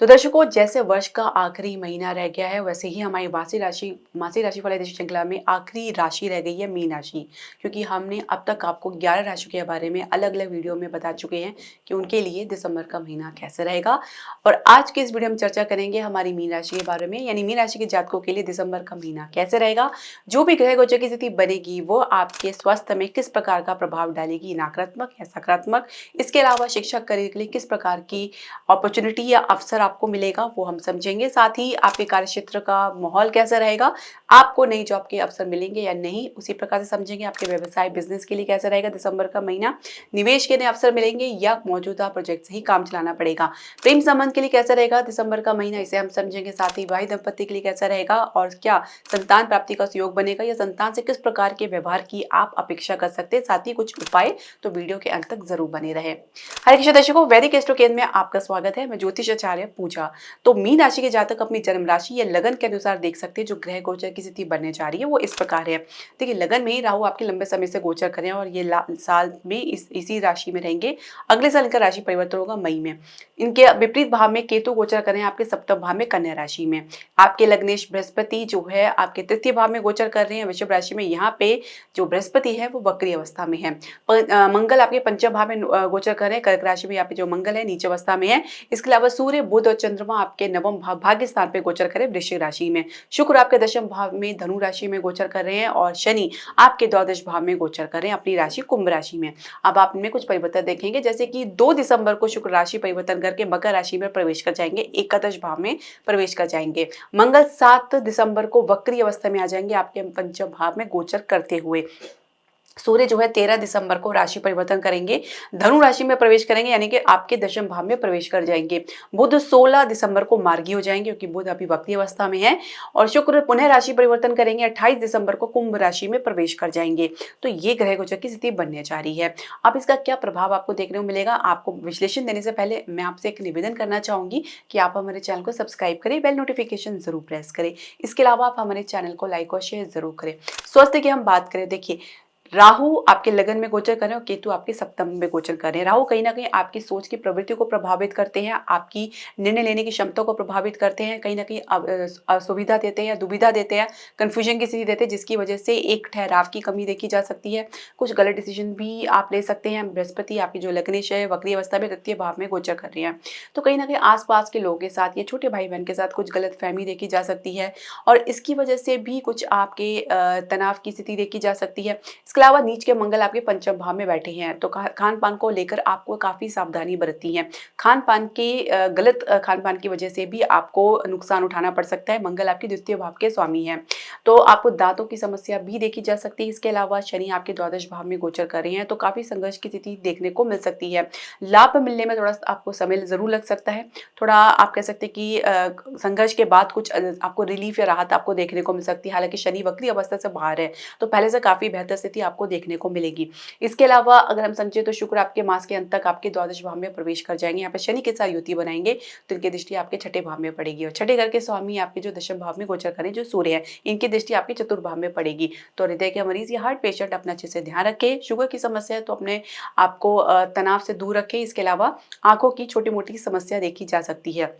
तो दर्शकों, जैसे वर्ष का आखिरी महीना रह गया है, वैसे ही हमारी मासिक राशि वाले श्रृंखला में आखिरी राशि रह गई है मीन राशि। क्योंकि हमने अब तक आपको 11 राशि के बारे में अलग-अलग वीडियो में बता चुके हैं कि उनके लिए दिसंबर का महीना कैसे रहेगा। और आज के इस वीडियो में चर्चा करेंगे हमारी मीन राशि के बारे में, यानी मीन राशि के जातकों के लिए दिसंबर का महीना कैसे रहेगा। जो भी ग्रह गोचर की स्थिति बनेगी, वो आपके स्वास्थ्य में किस प्रकार का प्रभाव डालेगी, नकारात्मक या सकारात्मक। इसके अलावा शिक्षा करियर के लिए किस प्रकार की अपॉर्चुनिटी या अवसर आपको मिलेगा, वो हम समझेंगे। साथ ही आपके कार्यक्षेत्र का माहौल कैसा रहेगा, आपको नई जॉब के अवसर मिलेंगे या नहीं, उसी प्रकार से समझेंगे। आपके व्यवसाय बिजनेस के लिए कैसा रहेगा दिसंबर का महीना, निवेश के नए अवसर मिलेंगे या मौजूदा प्रोजेक्ट से ही काम चलाना पड़ेगा। प्रेम संबंध के लिए कैसा रहेगा दिसंबर का महीना, इसे हम समझेंगे। साथ ही विवाहित दंपत्ति के लिए कैसा रहेगा और क्या संतान प्राप्ति का योग बनेगा या संतान से किस प्रकार के व्यवहार की आप अपेक्षा कर सकते हैं। साथ ही कुछ उपाय, तो वीडियो के अंत तक जरूर बने रहे। हरे कृष्ण दर्शकों, वैदिक एस्ट्रो केंद्र में आपका स्वागत है। मैं ज्योतिष आचार्य पूजा। तो मीन राशि के जातक अपनी जन्म राशि या लगन के अनुसार देख सकते हैं जो ग्रह गोचर की स्थिति बनने जा रही है वो इस प्रकार है। देखिए, लगन में राहु आपके लंबे समय से गोचर करें और ये साल में इसी राशि में रहेंगे। अगले साल इनका राशि परिवर्तन होगा मई में। इनके विपरीत भाव में केतु गोचर करें आपके सप्तम भाव में कन्या राशि में। आपके लग्नेश बृहस्पति जो है आपके तृतीय भाव में गोचर कर रहे हैं वृषभ राशि में। यहाँ पे जो बृहस्पति है वो वक्री अवस्था में है। मंगल आपके पंचम भाव में गोचर कर रहे हैं कर्क राशि में। यहाँ पे जो मंगल है नीच अवस्था में है। इसके अलावा सूर्य, बुध और चंद्रमा आपके नवम भाव भाग्य स्थान पे गोचर करें वृश्चिक राशि में। शुक्र आपके दशम भाव में धनु राशि में गोचर कर रहे हैं और शनि आपके द्वादश भाव में गोचर कर रहे हैं अपनी राशि कुंभ राशि में। अब आप इनमें कुछ परिवर्तन देखेंगे, जैसे कि 2 दिसंबर को शुक्र राशि परिवर्तन करके मकर राशि में प्रवेश कर जाएंगे, एकादश भाव में प्रवेश कर जाएंगे। मंगल 7 दिसंबर को वक्री अवस्था में आ जाएंगे आपके पंचम भाव में गोचर करते हुए। सूर्य जो है 13 दिसंबर को राशि परिवर्तन करेंगे, धनु राशि में प्रवेश करेंगे, यानी कि आपके दशम भाव में प्रवेश कर जाएंगे। बुध 16 दिसंबर को मार्गी हो जाएंगे क्योंकि बुध अभी वक्री अवस्था में है। और शुक्र पुनः राशि परिवर्तन करेंगे, 28 दिसंबर को कुंभ राशि में प्रवेश कर जाएंगे। तो ये ग्रह गोचर की स्थिति बनने जा रही है। अब इसका क्या प्रभाव आपको देखने को मिलेगा, आपको विश्लेषण देने से पहले मैं आपसे एक निवेदन करना चाहूंगी कि आप हमारे चैनल को सब्सक्राइब करें, बेल नोटिफिकेशन जरूर प्रेस करें। इसके अलावा आप हमारे चैनल को लाइक और शेयर जरूर करें। स्वास्थ्य की हम बात करें, देखिए राहु आपके लगन में गोचर कर रहे हैं और केतु आपके सप्तम में गोचर कर रहे हैं। राहु कहीं ना कहीं आपकी सोच की प्रवृत्ति को प्रभावित करते हैं, आपकी निर्णय लेने की क्षमता को प्रभावित करते हैं, कहीं ना कहीं असुविधा देते हैं या दुविधा देते हैं, कंफ्यूजन की स्थिति देते हैं, जिसकी वजह से एक ठहराव की कमी देखी जा सकती है। कुछ गलत डिसीजन भी आप ले सकते हैं। बृहस्पति आपकी जो लग्नेश है वक्री अवस्था में तृतीय भाव में गोचर कर रहे हैं, तो कहीं ना कहीं आसपास के लोगों के साथ या छोटे भाई बहन के साथ कुछ गलत फहमी देखी जा सकती है और इसकी वजह से भी कुछ आपके तनाव की स्थिति देखी जा सकती है। इसके अलावा नीच के मंगल आपके पंचम भाव में बैठे हैं, तो खान पान को लेकर आपको काफी सावधानी बरतनी है। खान पान के गलत खान पान की वजह से भी आपको नुकसान उठाना पड़ सकता है। मंगल आपके द्वितीय भाव के स्वामी हैं, तो आपको दांतों की समस्या भी देखी जा सकती है। इसके अलावा शनि आपके द्वादश भाव में गोचर कर रहे हैं, तो काफी संघर्ष की स्थिति देखने को मिल सकती है। लाभ मिलने में थोड़ा आपको समय जरूर लग सकता है। थोड़ा आप कह सकते हैं कि संघर्ष के बाद कुछ आपको रिलीफ या राहत आपको देखने को मिल सकती है। हालांकि शनि वक्री अवस्था से बाहर है, तो पहले से काफी बेहतर स्थिति आपको देखने को मिलेगी। इसके अलावा अगर हम समझे तो शुक्र आपके मास के अंत तक आपके द्वादश भाव में प्रवेश कर जाएंगे। यहाँ पे शनि के साथ युति बनाएंगे, तो इनकी दृष्टि आपके छठे भाव में पड़ेगी और छठे घर के स्वामी आपके जो दशम भाव में गोचर करें जो सूर्य है, इनकी दृष्टि आपके चतुर्थ भाव में पड़ेगी। तो हृदय के मरीज या हार्ट पेशेंट अपना अच्छे से ध्यान रखें। शुगर की समस्या है तो अपने आपको तनाव से दूर रखें। इसके अलावा आंखों की छोटी मोटी समस्या देखी जा सकती है।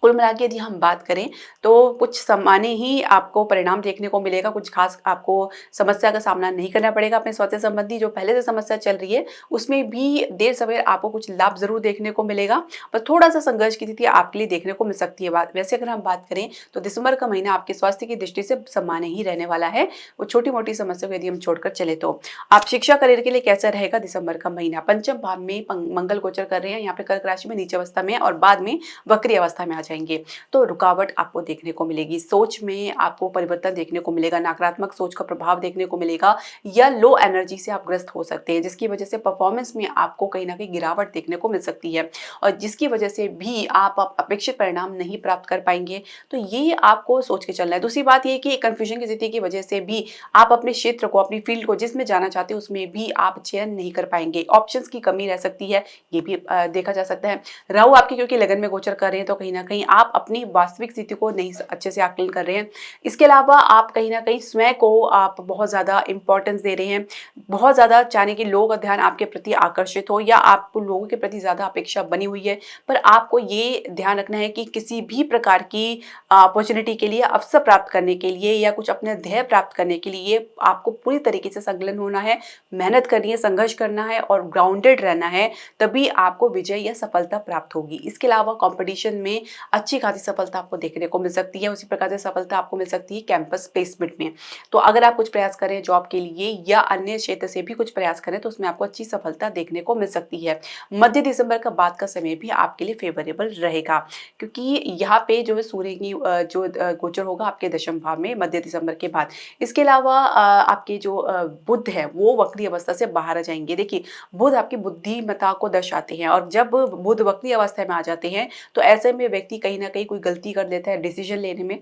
कुल मिला के यदि हम बात करें तो कुछ सामान्य ही आपको परिणाम देखने को मिलेगा। कुछ खास आपको समस्या का सामना नहीं करना पड़ेगा। अपने स्वास्थ्य संबंधी जो पहले से समस्या चल रही है उसमें भी देर सवेर आपको कुछ लाभ जरूर देखने को मिलेगा, पर थोड़ा सा संघर्ष की स्थिति आपके लिए देखने को मिल सकती है। वैसे अगर हम बात करें तो दिसंबर का महीना आपके स्वास्थ्य की दृष्टि से सामान्य ही रहने वाला है। वो छोटी मोटी समस्या को यदि हम छोड़कर चले तो आप शिक्षा करियर के लिए कैसा रहेगा दिसंबर का महीना। पंचम भाव में मंगल गोचर कर रहे हैं, यहाँ पे कर्क राशि में नीचे अवस्था में और बाद में वक्री अवस्था में आ जाएंगे, तो रुकावट आपको देखने को मिलेगी। सोच में आपको परिवर्तन देखने को मिलेगा, नकारात्मक सोच का प्रभाव देखने को मिलेगा या लो एनर्जी से आप ग्रस्त हो सकते हैं, जिसकी वजह से परफॉर्मेंस में आपको कहीं ना कहीं गिरावट देखने को मिल सकती है और जिसकी वजह से भी आप अपेक्षित परिणाम नहीं प्राप्त कर पाएंगे। तो ये आपको सोच के चलना है। दूसरी बात ये कि कंफ्यूजन की स्थिति की वजह से भी आप अपने क्षेत्र को, अपनी फील्ड को जिसमें जाना चाहते हैं उसमें भी आप चयन नहीं कर पाएंगे। ऑप्शंस की कमी रह सकती है, ये भी देखा जा सकता है। राहु आपके क्योंकि लगन में गोचर कर रहे हैं, तो कहीं ना कहीं कहीं आप अपनी वास्तविक स्थिति को नहीं अच्छे से आकलन कर रहे हैं। इसके अलावा आप कहीं न कहीं स्वयं को आप बहुत ज़्यादा इम्पोर्टेंस दे रहे हैं, बहुत ज़्यादा चाह रहे हैं कि लोगों का ध्यान आपके प्रति आकर्षित हो या आपको लोगों के प्रति ज़्यादा अपेक्षा बनी हुई है। पर आपको ये ध्यान रखना है कि किसी भी प्रकार की अपॉर्च्युनिटी के लिए, अवसर प्राप्त करने के लिए या कुछ अपने ध्येय प्राप्त करने के लिए आपको पूरी तरीके से संलग्न होना है, मेहनत करनी है, संघर्ष करना है और ग्राउंडेड रहना है, तभी आपको विजय या सफलता प्राप्त होगी। इसके अलावा कॉम्पिटिशन में अच्छी खासी सफलता आपको देखने को मिल सकती है, उसी प्रकार से सफलता आपको मिल सकती है कैंपस प्लेसमेंट में। तो अगर आप कुछ प्रयास करें जॉब के लिए या अन्य क्षेत्र से भी कुछ प्रयास करें तो उसमें आपको अच्छी सफलता देखने को मिल सकती है। मध्य दिसंबर का बाद का समय भी आपके लिए फेवरेबल रहेगा, क्योंकि यहाँ पे जो है सूर्य की गोचर होगा आपके दशम भाव में मध्य दिसंबर के बाद। इसके अलावा आपके जो बुध है वो वक्री अवस्था से बाहर आ जाएंगे। देखिए, बुध आपकी बुद्धिमत्ता को दर्शाते हैं और जब बुध वक्री अवस्था में आ जाते हैं तो ऐसे में व्यक्ति कहीं ना कहीं कोई गलती कर लेता है डिसीजन लेने में,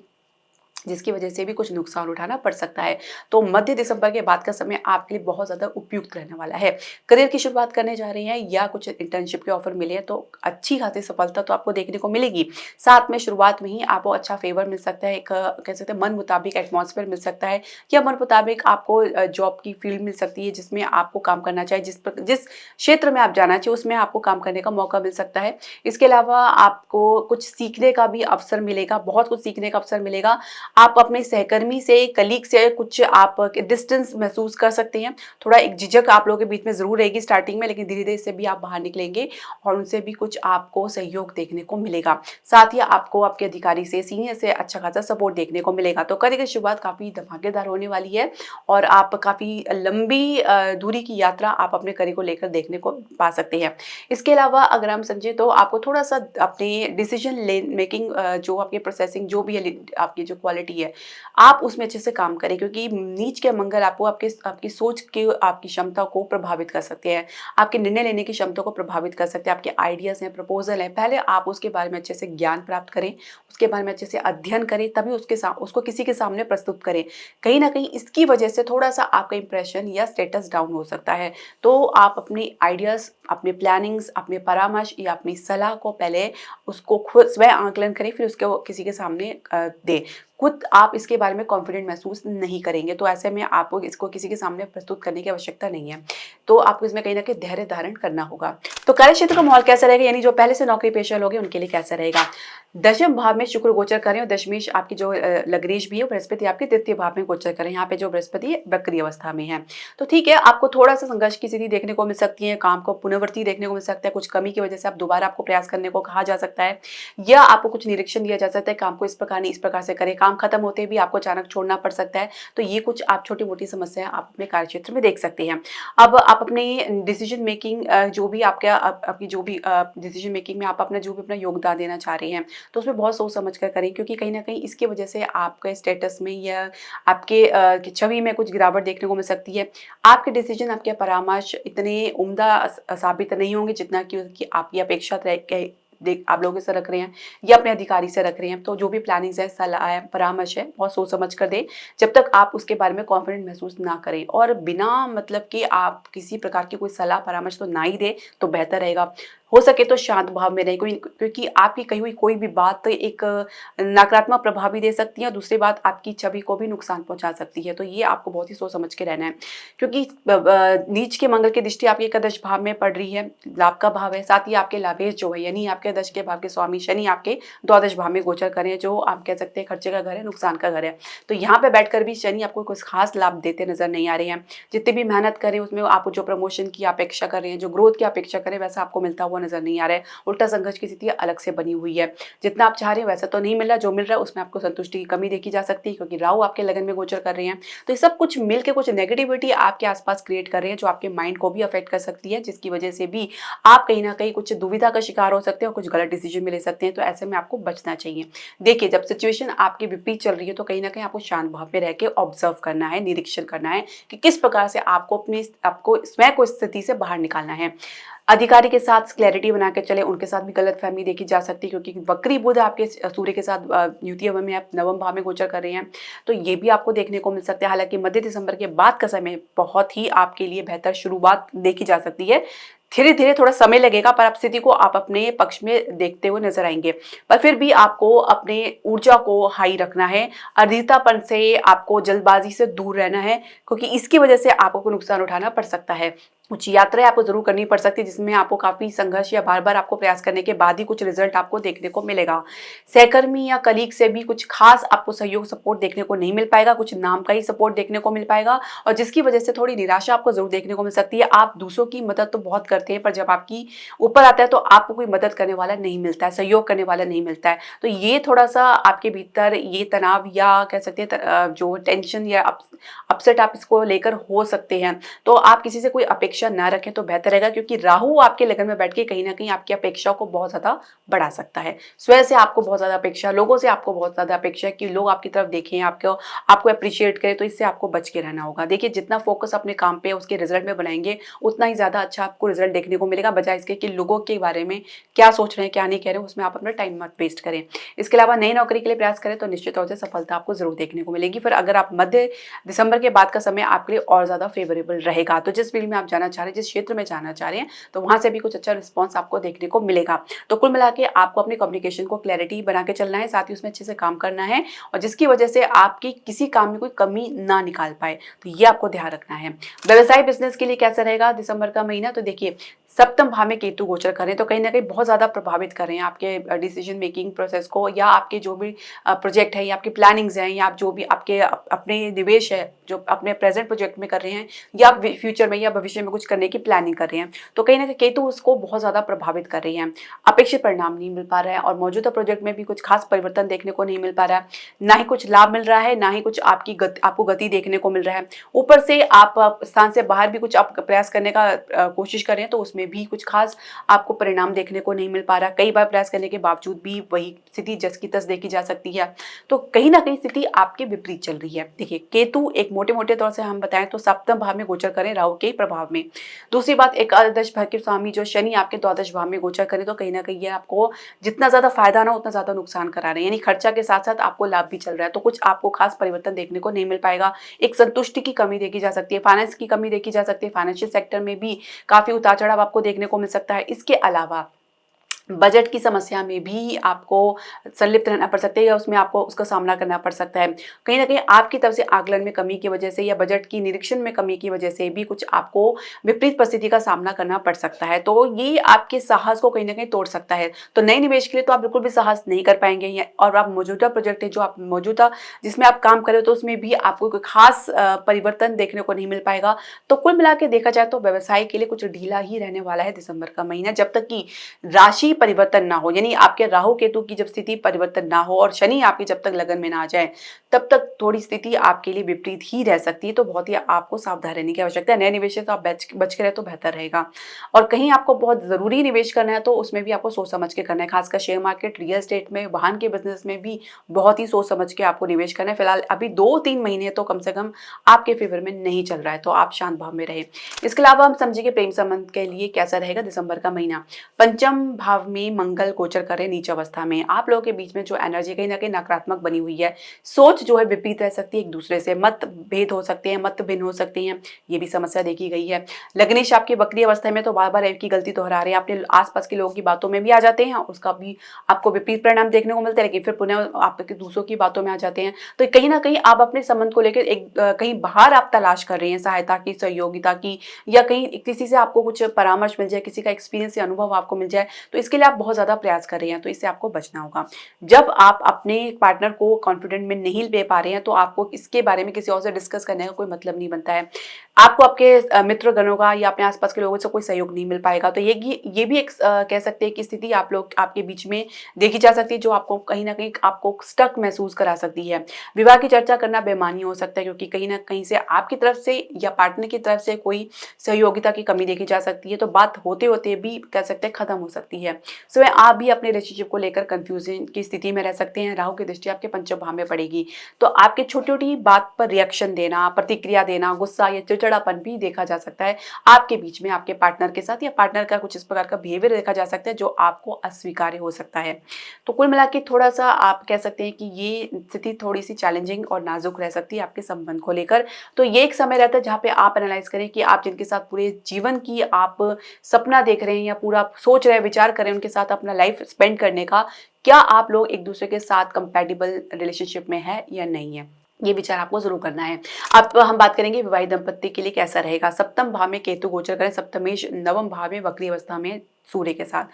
जिसकी वजह से भी कुछ नुकसान उठाना पड़ सकता है। तो मध्य दिसंबर के बाद का समय आपके लिए बहुत ज़्यादा उपयुक्त रहने वाला है। करियर की शुरुआत करने जा रहे हैं या कुछ इंटर्नशिप के ऑफर मिले हैं तो अच्छी खासी सफलता तो आपको देखने को मिलेगी। साथ में शुरुआत में ही आपको अच्छा फेवर मिल सकता है, एक कह सकते हैं मन मुताबिक एटमॉस्फेयर मिल सकता है या मन मुताबिक आपको जॉब की फील्ड मिल सकती है जिसमें आपको काम करना चाहिए, जिस क्षेत्र में आप जाना चाहिए उसमें आपको काम करने का मौका मिल सकता है। इसके अलावा आपको कुछ सीखने का भी अवसर मिलेगा, बहुत कुछ सीखने का अवसर मिलेगा। आप अपने सहकर्मी से, कलीग से कुछ आप डिस्टेंस महसूस कर सकते हैं। थोड़ा एक झिझक आप लोगों के बीच में ज़रूर रहेगी स्टार्टिंग में, लेकिन धीरे-धीरे इससे भी आप बाहर निकलेंगे और उनसे भी कुछ आपको सहयोग देखने को मिलेगा। साथ ही आपको आपके अधिकारी से, सीनियर से अच्छा खासा सपोर्ट देखने को मिलेगा। तो करियर की शुरुआत काफ़ी धमाकेदार होने वाली है और आप काफ़ी लंबी दूरी की यात्रा आप अपने करियर को लेकर देखने को पा सकते हैं। इसके अलावा अगर हम समझें तो आपको थोड़ा-सा अपने डिसीजन मेकिंग जो आपकी प्रोसेसिंग जो भी है, आपकी जो क्वालिटी है, आप उसमें अच्छे से काम करें, क्योंकि नीच के मंगल आपको आपकी सोच के, आपकी क्षमता को प्रभावित कर सकते हैं, आपके निर्णय लेने की क्षमता को प्रभावित कर सकते हैं। आपके आइडियाज़ हैं, प्रपोजल हैं, पहले आप उसके बारे में अच्छे से ज्ञान प्राप्त करें, उसके बारे में अच्छे से अध्ययन करें, तभी उसको किसी के सामने प्रस्तुत करें। कहीं न कहीं इसकी वजह से थोड़ा-सा आपका इंप्रेशन या स्टेटस डाउन हो सकता है। तो आप अपनी आइडियाज़, अपने प्लानिंग्स, अपने परामर्श या अपनी सलाह को पहले उसको खुद स्वयं आकलन करें, फिर उसको किसी के सामने दें। खुद आप इसके बारे में कॉन्फिडेंट महसूस नहीं करेंगे, तो ऐसे में आपको इसको किसी के सामने प्रस्तुत करने की आवश्यकता नहीं है। तो आपको इसमें कहीं न कहीं धैर्य धारण करना होगा। तो कार्य क्षेत्र का माहौल कैसा रहेगा, यानी जो पहले से नौकरी पेशा लोग हैं उनके लिए कैसा रहेगा? दशम भाव में शुक्र गोचर कर रहे हैं और दशमेश आपकी जो लग्नेश भी है, बृहस्पति आपके तृतीय भाव में गोचर कर रहे हैं। यहाँ पे जो बृहस्पति है वक्री अवस्था में है। तो ठीक है, आपको थोड़ा-सा संघर्ष की स्थिति देखने को मिल सकती है, काम को पुनरावृत्ति देखने को मिल सकता है, कुछ कमी की वजह से आप दोबारा आपको प्रयास करने को कहा जा सकता है या आपको कुछ निरीक्षण दिया जा सकता है, काम को इस प्रकार नहीं इस प्रकार से करें। काम खत्म होते भी आपको अचानक छोड़ना पड़ सकता है। तो ये कुछ आप छोटी-मोटी समस्याएँ आप अपने कार्यक्षेत्र में देख सकते हैं। अब आप अपनी डिसीजन मेकिंग जो भी आपकी जो भी डिसीजन मेकिंग में आप अपना जो भी अपना योगदान देना चाह रहे हैं, तो उसमें बहुत सोच समझ कर करें, क्योंकि कहीं न कहीं इसकी वजह से आपके स्टेटस में या आपके छवि में कुछ गिरावट देखने को मिल सकती है। आपके डिसीजन, आपके परामर्श इतने उम्दा साबित नहीं होंगे जितना कि आपकी अपेक्षा आप लोगों से रख रहे हैं या अपने अधिकारी से रख रहे हैं। तो जो भी प्लानिंग्स है, सलाह है, परामर्श है, बहुत सोच समझ कर दें, जब तक आप उसके बारे में कॉन्फिडेंट महसूस ना करें। और बिना मतलब कि आप किसी प्रकार की कोई सलाह परामर्श तो ना ही दें तो बेहतर रहेगा। हो सके तो शांत भाव में रहें, क्योंकि आपकी कही हुई कोई भी बात एक नकारात्मक प्रभाव भी दे सकती है और दूसरी बात आपकी छवि को भी नुकसान पहुंचा सकती है। तो ये आपको बहुत ही सोच समझ के रहना है, क्योंकि नीच के मंगल की दृष्टि आपके एकादश भाव में पड़ रही है, लाभ का भाव है। साथ ही आपके लाभेश जो है, यानी आपके दश के भाव के स्वामी शनि आपके द्वादश भाव में गोचर करें, जो आप कह सकते हैं खर्चे का घर है, नुकसान का घर है। तो यहाँ पे बैठकर भी शनि आपको कुछ खास लाभ देते नजर नहीं आ रहे हैं। जितनी भी मेहनत करें उसमें आप जो प्रमोशन की अपेक्षा कर रहे हैं, जो ग्रोथ की अपेक्षा करें, वैसा आपको मिलता हुआ नजर नहीं आ रहा है। उल्टा संघर्ष की स्थिति अलग से बनी हुई है। जितना आप चाह रहे हैं वैसा तो नहीं मिल रहा, जो मिल रहा है उसमें आपको संतुष्टि की कमी देखी जा सकती है, क्योंकि राहु आपके लगन में गोचर कर रहे हैं। तो ये सब कुछ मिलकर कुछ नेगेटिविटी आपके आसपास क्रिएट कर रहे हैं, जो आपके माइंड को भी अफेक्ट कर सकती है, जिसकी वजह से भी आप कहीं ना कहीं कुछ दुविधा का शिकार हो सकते हैं और कुछ गलत डिसीजन भी ले सकते हैं। तो ऐसे में आपको बचना चाहिए। देखिए, जब सिचुएशन आपकी विपरीत चल रही है तो कहीं ना कहीं आपको शांत भाव में रह के ऑब्जर्व करना है, निरीक्षण करना है कि किस प्रकार से आपको स्वयं को स्थिति से बाहर निकालना है। अधिकारी के साथ क्लैरिटी बना के चले, उनके साथ भी गलतफहमी देखी जा सकती है, क्योंकि वक्री बुध आपके सूर्य के साथ द्वितीय में आप नवम भाव में गोचर कर रहे हैं। तो ये भी आपको देखने को मिल सकता है। हालांकि मध्य दिसंबर के बाद का समय बहुत ही आपके लिए बेहतर शुरुआत देखी जा सकती है। धीरे-धीरे थोड़ा समय लगेगा पर आप स्थिति को आप अपने पक्ष में देखते हुए नज़र आएँगे। पर फिर भी आपको अपने ऊर्जा को हाई रखना है, अधीरतापन से आपको जल्दबाज़ी से दूर रहना है क्योंकि इसकी वजह से आपको कोई नुकसान उठाना पड़ सकता है। कुछ यात्राएँ आपको ज़रूर करनी पड़ सकती है जिसमें आपको काफ़ी संघर्ष या बार-बार आपको प्रयास करने के बाद ही कुछ रिज़ल्ट आपको देखने को मिलेगा। सहकर्मी या कलीग से भी कुछ ख़ास आपको सहयोग सपोर्ट देखने को नहीं मिल पाएगा, कुछ नाम का ही सपोर्ट देखने को मिल पाएगा और जिसकी वजह से थोड़ी निराशा आपको ज़रूर देखने को मिल सकती है। आप दूसरों की मदद तो बहुत करते हैं पर जब आपकी ऊपर आता है तो आपको कोई मदद करने वाला नहीं मिलता है, सहयोग करने वाला नहीं मिलता है। तो ये थोड़ा-सा आपके भीतर ये तनाव या कह सकते हैं जो टेंशन या अपसेट आप इसको लेकर हो सकते हैं। तो आप किसी से कोई अपेक्षा ना रखें तो बेहतर रहेगा क्योंकि राहु आपके लगन में बैठ के कहीं न कहीं आपकी अपेक्षाओं को बहुत ज़्यादा बढ़ा सकता है। स्वयं से आपको बहुत ज़्यादा अपेक्षा, लोगों से आपको बहुत ज़्यादा अपेक्षा है कि लोग आपकी तरफ देखें, आपको आपको एप्रिशिएट करें, तो इससे आपको बच के रहना होगा। देखिए जितना फ़ोकस अपने काम पे उसके रिज़ल्ट में बनाएँगे, उतना ही ज़्यादा अच्छा आपको रिज़ल्ट देखने को मिलेगा, बजाय इसके कि लोगों के बारे में क्या सोच रहे हैं, क्या नहीं कह रहे हैं, उसमें आप अपना टाइम मत वेस्ट करें। इसके अलावा नई नौकरी के लिए प्रयास करें तो निश्चित तौर से सफलता आपको ज़रूर देखने को मिलेगी। फिर अगर आप मध्य दिसंबर के बाद का समय आपके लिए और ज़्यादा फ़ेवरेबल रहेगा। तो जिस फ़ील्ड में आप जाना चाह रहे हैं, जिस क्षेत्र में जाना चाह रहे हैं, तो वहाँ से भी कुछ अच्छा रिस्पॉन्स आपको देखने को मिलेगा। तो कुल मिला के आपको अपनी कम्युनिकेशन को क्लैरिटी बना के चलना है, साथ ही उसमें अच्छे से काम करना है और जिसकी वजह से आपकी किसी काम में कोई कमी ना निकाल पाए। तो ये आपको ध्यान रखना है। व्यवसाय बिज़नेस के लिए कैसा रहेगा दिसंबर का महीना? तो देखिए सप्तम भाव में केतु गोचर कर रहे हैं तो कहीं न कहीं बहुत ज़्यादा प्रभावित कर रहे हैं आपके डिसीजन मेकिंग प्रोसेस को या आपके जो भी प्रोजेक्ट है या आपकी प्लानिंग्स हैं या आप जो भी आपके अपने निवेश है, जो अपने प्रेज़ेंट प्रोजेक्ट में कर रहे हैं या आप फ्यूचर में या भविष्य में कुछ करने की प्लानिंग कर रहे हैं। तो कहीं न कहीं केतु उसको बहुत ज़्यादा प्रभावित कर रही हैं। अपेक्षित परिणाम नहीं मिल पा रहा है और मौजूदा प्रोजेक्ट में भी कुछ खास परिवर्तन देखने को नहीं मिल पा रहा है। ना ही कुछ लाभ मिल रहा है, ना ही कुछ आपको गति देखने को मिल रहा है। ऊपर से आप स्थान से बाहर भी कुछ आप प्रयास करने का कोशिश कर रहे हैं तो उसमें भी कुछ खास आपको परिणाम देखने को नहीं मिल पा रहा। कई बार प्रयास करने के बावजूद भी वही स्थिति जस की तस देखी जा सकती है। तो कहीं न कहीं स्थिति आपके विपरीत चल रही है। देखिए केतु एक मोटे-मोटे तौर से हम बताएँ तो सप्तम भाव में गोचर करें राहु के प्रभाव में। दूसरी बात एकादश भाव के स्वामी जो शनि आपके द्वादश भाव में गोचर करें तो कहीं न कहीं ये आपको जितना ज़्यादा फ़ायदा ना उतना ज़्यादा नुकसान करा रहे हैं। यानी खर्चा के साथ-साथ आपको लाभ भी चल रहा है। तो कुछ आपको खास परिवर्तन देखने को नहीं मिल पाएगा। एक संतुष्टि की कमी देखी जा सकती है, फाइनेंस की कमी देखी जा सकती है, फाइनेंशियल सेक्टर में भी काफ़ी उतार-चढ़ाव आपको देखने को मिल सकता है। इसके अलावा बजट की समस्या में भी आपको संलिप्त रहना पड़ सकता है या उसमें आपको उसका सामना करना पड़ सकता है। कहीं न कहीं आपकी तरफ से आकलन में कमी की वजह से या बजट की निरीक्षण में कमी की वजह से भी कुछ आपको विपरीत परिस्थिति का सामना करना पड़ सकता है। तो ये आपके साहस को कहीं न कहीं तोड़ सकता है। तो नए निवेश के लिए तो आप बिल्कुल भी साहस नहीं कर पाएँगे या और आप मौजूदा प्रोजेक्ट है जो आप मौजूदा जिसमें आप काम कर रहे हो तो उसमें भी आपको कोई खास परिवर्तन देखने को नहीं मिल पाएगा। तो कुल मिला के देखा जाए तो व्यवसाय के लिए कुछ ढीला ही रहने वाला है दिसंबर का महीना जब तक कि राशि परिवर्तन ना हो, यानी आपके राहु केतु की जब स्थिति परिवर्तन ना हो और शनि आपकी जब तक लगन में ना आ जाए तब तक थोड़ी स्थिति आपके लिए विपरीत ही रह सकती है। तो बहुत ही आपको सावधान रहने की आवश्यकता है। नए निवेश से तो आप बच के रहे तो बेहतर रहेगा और कहीं आपको बहुत ज़रूरी निवेश करना है तो उसमें भी आपको सोच समझ के करना है। खासकर शेयर मार्केट, रियल एस्टेट में, वाहन के बिजनेस में भी बहुत ही सोच समझ के आपको निवेश करना है। फिलहाल अभी 2-3 महीने तो कम से कम आपके फेवर में नहीं चल रहा है, तो आप शांत भाव में रहें। इसके अलावा हम समझेंगे प्रेम संबंध के लिए कैसा रहेगा दिसंबर का महीना। पंचम भाव में मंगल गोचर करे नीच अवस्था में, आप लोगों के बीच में जो एनर्जी कहीं न कहीं नकारात्मक बनी हुई है, सोच जो है विपरीत रह सकती है एक दूसरे से, मतभेद हो सकते हैं, मत भिन्न हो सकती हैं, ये भी समस्या देखी गई है। लग्नेश आपकी वक्री अवस्था में तो बार-बार एक ही गलती दोहरा रहे हैं, अपने आस-पास के लोगों की बातों में भी आ जाते हैं, उसका भी आपको विपरीत परिणाम देखने को मिलता है, लेकिन फिर पुनः आपके दूसरों की बातों में आ जाते हैं। तो कहीं न कहीं आप अपने संबंध को लेकर कहीं बाहर आप तलाश कर रहे हैं सहायता की, सहयोगिता की या कहीं किसी से आपको कुछ परामर्श मिल जाए, किसी का एक्सपीरियंस या अनुभव आपको मिल जाए, तो इसके लिए आप बहुत ज़्यादा प्रयास कर रहे हैं, तो इससे आपको बचना होगा। जब आप अपने पार्टनर को कॉन्फिडेंट में नहीं ले पा रहे हैं, तो आपको इसके बारे में किसी और से डिस्कस करने का कोई मतलब नहीं बनता है। आपको आपके मित्रगणों का या अपने आस-पास के लोगों से कोई सहयोग नहीं मिल पाएगा, तो ये भी एक कह सकते हैं कि स्थिति आप लोग आपके बीच में देखी जा सकती है, जो आपको कहीं न कहीं आपको स्टक महसूस करा सकती है। विवाह की चर्चा करना बेईमानी हो सकता है क्योंकि कहीं न कहीं से आपकी तरफ से या पार्टनर की तरफ से कोई सहयोगिता की कमी देखी जा सकती है, तो बात होते-होते भी कह सकते हैं खत्म हो सकती है। स्वयं आप भी अपने रिलेशनशिप को लेकर कंफ्यूजन की स्थिति में रह सकते हैं। राहु की दृष्टि आपके पंचम भाव में पड़ेगी, तो आपके छोटी-छोटी बात पर रिएक्शन देना, प्रतिक्रिया देना, गुस्सा या चिड़चिड़ापन भी देखा जा सकता है आपके बीच में, आपके पार्टनर के साथ, या पार्टनर का कुछ इस प्रकार का बिहेवियर देखा जा सकता है जो आपको अस्वीकार्य हो सकता है। तो कुल मिला के थोड़ा-सा आप कह सकते हैं कि ये स्थिति थोड़ी-सी चैलेंजिंग और नाजुक रह सकती है आपके संबंध को लेकर। तो ये एक समय रहता है जहाँ पे आप एनालाइज़ करें कि आप जिनके साथ पूरे जीवन की आप सपना देख रहे हैं या पूरा सोच रहे हैं, विचार कर रहे हैं उनके साथ अपना लाइफ स्पेंड करने का, क्या आप लोग एक-दूसरे के साथ कंपैटिबल रिलेशनशिप में हैं या नहीं है? ये विचार आपको ज़रूर करना है। अब हम बात करेंगे विवाहित दंपत्ति के लिए कैसा रहेगा? सप्तम भाव में केतु गोचर करें, सप्तमेश नवम भाव में वक्री अवस्था में सूर्य के साथ।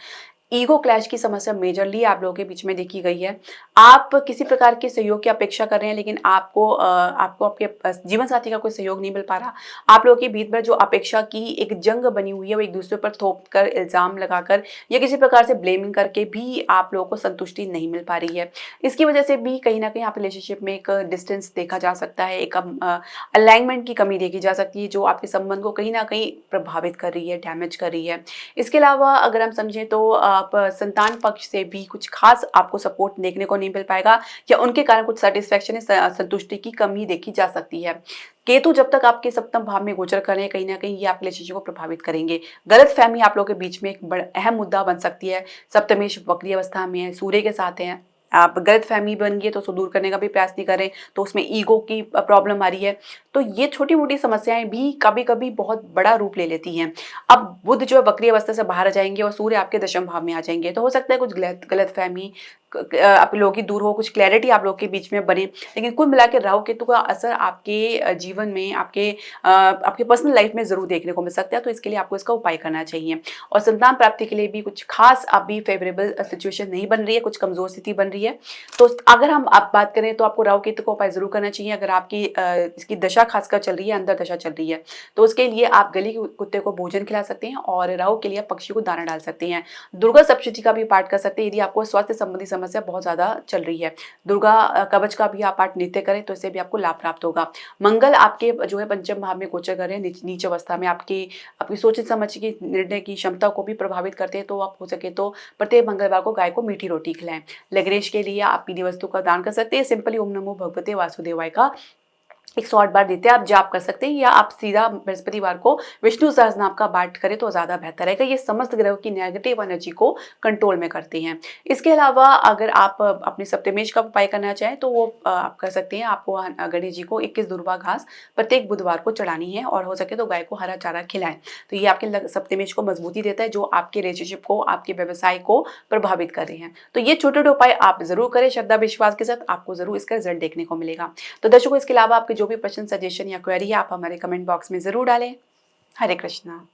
ईगो क्लैश की समस्या मेजरली आप लोगों के बीच में देखी गई है। आप किसी प्रकार के सहयोग की अपेक्षा कर रहे हैं, लेकिन आपको आपके जीवन साथी का कोई सहयोग नहीं मिल पा रहा। आप लोगों के बीच में जो अपेक्षा की एक जंग बनी हुई है, वो एक-दूसरे पर थोप कर, इल्ज़ाम लगाकर या किसी प्रकार से ब्लेमिंग करके भी आप लोगों को संतुष्टि नहीं मिल पा रही है। इसकी वजह से भी कहीं न कहीं आप रिलेशनशिप में एक डिस्टेंस देखा जा सकता है, एक अलाइनमेंट की कमी देखी जा सकती है, जो आपके संबंध को कहीं न कहीं प्रभावित कर रही है, डैमेज कर रही है। इसके अलावा अगर हम समझें तो आप संतान पक्ष से भी कुछ खास आपको सपोर्ट देखने को नहीं मिल पाएगा, या उनके कारण कुछ सैटिस्फैक्शन या संतुष्टि की कमी देखी जा सकती है। केतु जब तक आपके सप्तम भाव में गोचर करें, कहीं न कहीं ये आपके रिलेशनशिप को प्रभावित करेंगे। गलतफ़हमी आप लोगों के बीच में एक अहम मुद्दा बन सकती है। सप्तमेश वक्री अवस्था में है, सूर्य के साथ हैं। आप गलतफ़हमी बन गई है तो उसको दूर करने का भी प्रयास नहीं कर रहे, तो उसमें ईगो की प्रॉब्लम आ रही है। तो ये छोटी-मोटी समस्याएँ भी कभी-कभी बहुत बड़ा रूप ले लेती हैं। अब बुध जो है वक्री अवस्था से बाहर आ जाएँगे और सूर्य आपके दशम भाव में आ जाएँगे, तो हो सकता है कुछ गलतफ़हमी आप लोगों की दूर हो, कुछ क्लैरिटी आप लोगों के बीच में बने। लेकिन कुल मिला के राहु केतु का असर आपके जीवन में, आपके पर्सनल लाइफ में ज़रूर देखने को मिल सकता है, तो इसके लिए आपको इसका उपाय करना चाहिए। और संतान प्राप्ति के लिए भी कुछ खास अभी फेवरेबल सिचुएशन नहीं बन रही है, कुछ कमज़ोर स्थिति बन रही है। तो अगर हम आप बात करें तो आपको राहु केतु का उपाय ज़रूर करना चाहिए। अगर आपकी इसकी दशा खासकर चल रही है, अंदर दशा चल रही है, तो उसके लिए आप गली के कुत्ते को भोजन खिला सकते हैं और राहु के लिए आप पक्षी को दाना डाल सकते हैं। दुर्गा सप्तशती का भी पाठ कर सकते हैं यदि आपको स्वास्थ्य संबंधी समस्या बहुत ज़्यादा चल रही है। दुर्गा कवच का भी आप पाठ नित्य करें तो इससे भी आपको लाभ प्राप्त होगा। मंगल आपके जो है पंचम भाव में गोचर कर रहे हैं, नीच अवस्था में आपकी आपकी सोच समझ की निर्णय की क्षमता को भी प्रभावित करते हैं, तो आप हो सके तो प्रत्येक मंगलवार को गाय को मीठी रोटी खिलाएं। लग्नेश के लिए आप पीली वस्तु का दान कर सकते हैं। सिंपली ओम नमो भगवते वासुदेवाय का 108 बार नित्य आप जाप कर सकते हैं, या आप सीधा बृहस्पतिवार को विष्णु सहस्त्रनाम का पाठ करें तो ज़्यादा बेहतर रहेगा। ये समस्त ग्रहों की नेगेटिव एनर्जी को कंट्रोल में करते हैं। इसके अलावा अगर आप अपने सप्तमेश का उपाय करना चाहें तो वो आप कर सकते हैं। आपको गणेश जी को 21 दुर्वा घास प्रत्येक बुधवार को चढ़ानी है और हो सके तो गाय को हरा चारा खिलाएं। तो ये आपके सप्तमेश को मजबूती देता है, जो आपके रिलेशनशिप को, आपके व्यवसाय को प्रभावित कर रहे हैं। तो ये छोटे-छोटे उपाय आप ज़रूर करें श्रद्धा विश्वास के साथ, आपको ज़रूर इसका रिजल्ट देखने को मिलेगा। तो दर्शकों, इसके अलावा आपके जो भी प्रश्न, सजेशन या क्वेरी है, आप हमारे कमेंट बॉक्स में ज़रूर डालें। हरे कृष्णा।